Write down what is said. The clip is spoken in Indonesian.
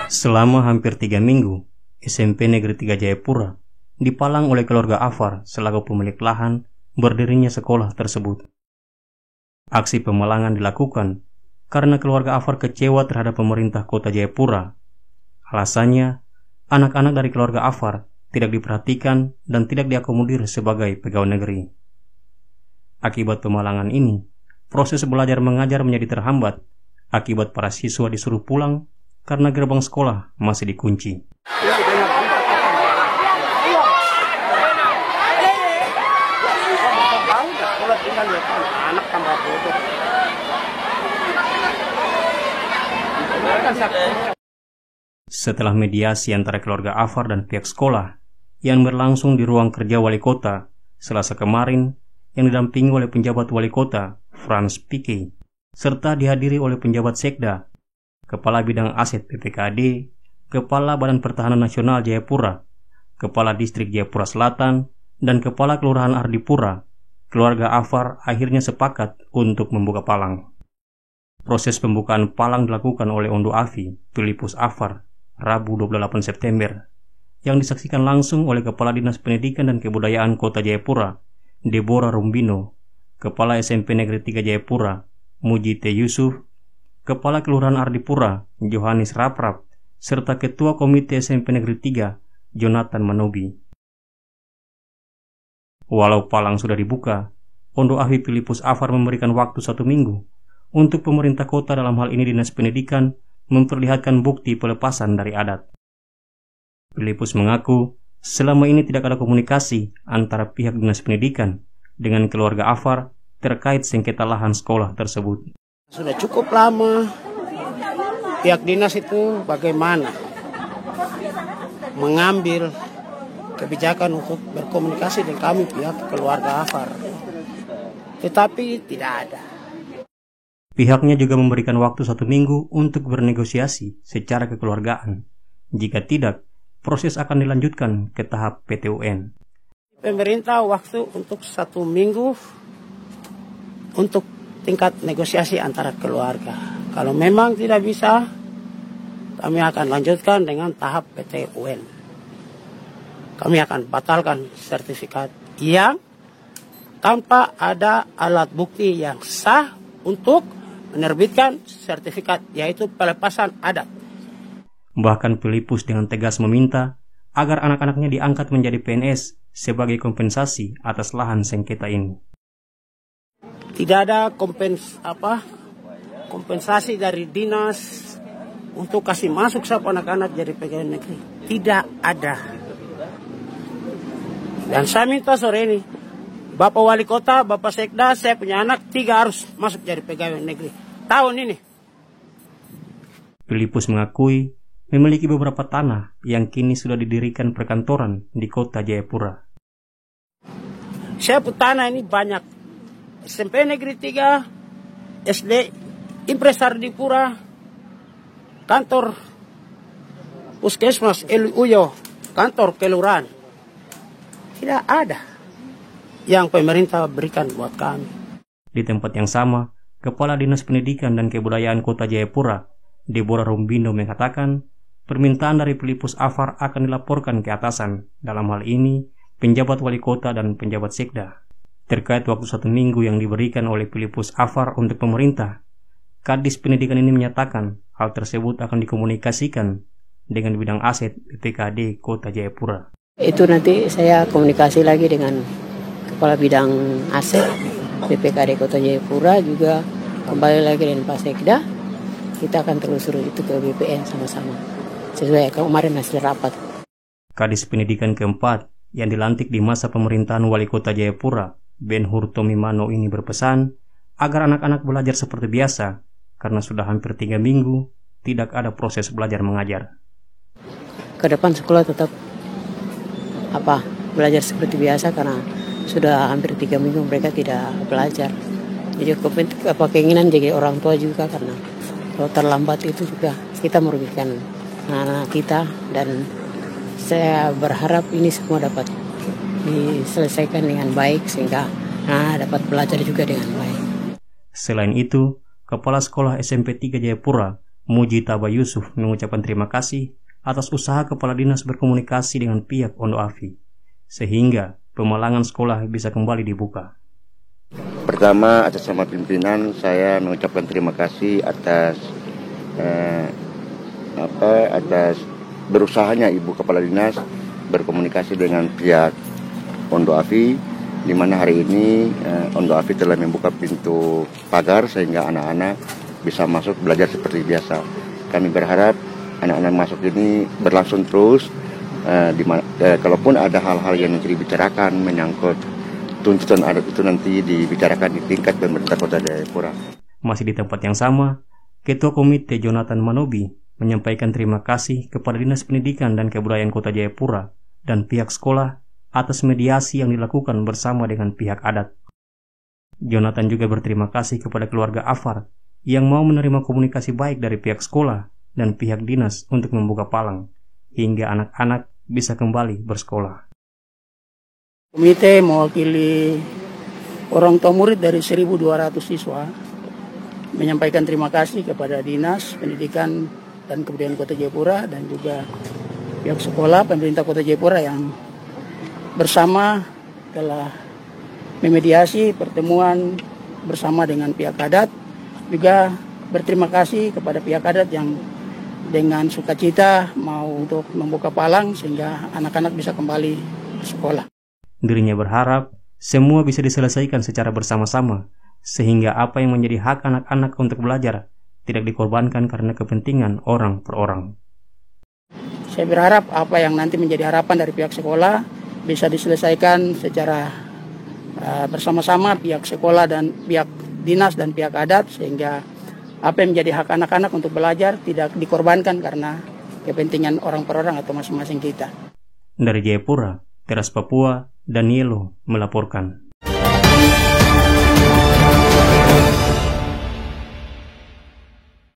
Selama hampir 3 minggu, SMP Negeri 3 Jayapura dipalang oleh keluarga Afar selaku pemilik lahan berdirinya sekolah tersebut. Aksi pemalangan dilakukan karena keluarga Afar kecewa terhadap pemerintah kota Jayapura. Alasannya, anak-anak dari keluarga Afar tidak diperhatikan dan tidak diakomodir sebagai pegawai negeri. Akibat pemalangan ini, proses belajar mengajar menjadi terhambat akibat para siswa disuruh pulang karena gerbang sekolah masih dikunci. Setelah mediasi antara keluarga Afar dan pihak sekolah yang berlangsung di ruang kerja wali kota Selasa kemarin, yang didampingi oleh penjabat wali kota Frans Pique serta dihadiri oleh penjabat Sekda, Kepala Bidang Aset PPKD, Kepala Badan Pertahanan Nasional Jayapura, Kepala Distrik Jayapura Selatan, dan Kepala Kelurahan Ardipura, keluarga Afar akhirnya sepakat untuk membuka palang. Proses pembukaan palang dilakukan oleh Ondo Afi, Filipus Afar, Rabu 28 September, yang disaksikan langsung oleh Kepala Dinas Pendidikan dan Kebudayaan Kota Jayapura, Deborah Rumbino, Kepala SMP Negeri 3 Jayapura, Muji T. Yusuf, Kepala Kelurahan Ardipura, Johannes Raprap, serta Ketua Komite SMP Negeri 3, Jonathan Manobi. Walau palang sudah dibuka, Ondo Afi Filipus Afar memberikan waktu 1 minggu untuk pemerintah kota, dalam hal ini Dinas Pendidikan, memperlihatkan bukti pelepasan dari adat. Filipus mengaku selama ini tidak ada komunikasi antara pihak Dinas Pendidikan dengan keluarga Afar terkait sengketa lahan sekolah tersebut. Sudah cukup lama pihak dinas itu bagaimana mengambil kebijakan untuk berkomunikasi dengan kami pihak keluarga Afar, tetapi tidak ada. Pihaknya juga memberikan waktu 1 minggu untuk bernegosiasi secara kekeluargaan. Jika tidak, proses akan dilanjutkan ke tahap PT UN. Pemerintah waktu untuk 1 minggu untuk tingkat negosiasi antara keluarga. Kalau memang tidak bisa, kami akan lanjutkan dengan tahap PT UN. Kami akan batalkan sertifikat yang tanpa ada alat bukti yang sah untuk menerbitkan sertifikat, yaitu pelepasan adat. Bahkan Filipus dengan tegas meminta agar anak-anaknya diangkat menjadi PNS sebagai kompensasi atas lahan sengketa ini. Tidak ada kompensasi dari dinas untuk kasih masuk siapa anak-anak jadi pegawai negeri. Tidak ada. Dan saya minta sore ini, Bapak Wali Kota, Bapak Sekda, saya punya anak 3 harus masuk jadi pegawai negeri tahun ini. Filipus mengakui memiliki beberapa tanah yang kini sudah didirikan perkantoran di kota Jayapura. Saya punya tanah ini banyak. SMP Negeri 3, SD Impres Ardipura, kantor Puskesmas Uyo, kantor kelurahan. Tidak ada yang pemerintah berikan buat kami. Di tempat yang sama, Kepala Dinas Pendidikan dan Kebudayaan Kota Jayapura, Deborah Rumbino, mengatakan permintaan dari Filipus Afar akan dilaporkan ke atasan, dalam hal ini penjabat wali kota dan penjabat sekda. Terkait waktu 1 minggu yang diberikan oleh Filipus Afar untuk pemerintah, Kadis Pendidikan ini menyatakan hal tersebut akan dikomunikasikan dengan bidang aset PPKD Kota Jayapura. Itu nanti saya komunikasi lagi dengan Kepala Bidang Aset PPKD Kota Jayapura, juga kembali lagi dengan Pak Sekda. Kita akan telusuri itu ke BPN sama-sama sesuai kemarin hasil rapat. Kadis Pendidikan keempat yang dilantik di masa pemerintahan Wali Kota Jayapura, Ben Hur Tomimano, ini berpesan agar anak-anak belajar seperti biasa karena sudah hampir 3 minggu tidak ada proses belajar mengajar. Ke depan sekolah tetap belajar seperti biasa karena sudah hampir 3 minggu mereka tidak belajar. Jadi keinginan jadi orang tua juga, karena kalau terlambat itu juga kita merugikan anak-anak kita, dan saya berharap ini semua dapat diselesaikan dengan baik sehingga dapat belajar juga dengan baik. Selain itu, Kepala Sekolah SMP 3 Jayapura, Mujitaba Yusuf mengucapkan terima kasih atas usaha kepala dinas berkomunikasi dengan pihak Ondo Afi, sehingga pemalangan sekolah bisa kembali dibuka. Pertama, atas nama pimpinan, saya mengucapkan terima kasih atas atas berusahanya Ibu Kepala Dinas berkomunikasi dengan pihak Ondo Afi, di mana hari ini Ondo Afi telah membuka pintu pagar sehingga anak-anak bisa masuk belajar seperti biasa. Kami berharap anak-anak masuk ini berlangsung terus, kalaupun ada hal-hal yang nanti dibicarakan menyangkut tuntutan adat itu nanti dibicarakan di tingkat pemerintah Kota Jayapura. Masih di tempat yang sama, Ketua Komite Jonathan Manobi menyampaikan terima kasih kepada Dinas Pendidikan dan Kebudayaan Kota Jayapura dan pihak sekolah atas mediasi yang dilakukan bersama dengan pihak adat. Jonathan juga berterima kasih kepada keluarga Afar yang mau menerima komunikasi baik dari pihak sekolah dan pihak dinas untuk membuka palang hingga anak-anak bisa kembali bersekolah. Komite mewakili orang tua murid dari 1.200 siswa menyampaikan terima kasih kepada Dinas Pendidikan dan Kebudayaan Kota Jayapura dan juga pihak sekolah pemerintah Kota Jayapura yang bersama telah memediasi pertemuan bersama dengan pihak adat. Juga berterima kasih kepada pihak adat yang dengan sukacita mau untuk membuka palang sehingga anak-anak bisa kembali sekolah. Dirinya berharap semua bisa diselesaikan secara bersama-sama, sehingga apa yang menjadi hak anak-anak untuk belajar tidak dikorbankan karena kepentingan orang per orang. Saya berharap apa yang nanti menjadi harapan dari pihak sekolah bisa diselesaikan secara bersama-sama pihak sekolah dan pihak dinas dan pihak adat, sehingga apa yang menjadi hak anak-anak untuk belajar tidak dikorbankan karena kepentingan orang per orang atau masing-masing kita. Dari Jayapura, Teras Papua, Danielo melaporkan.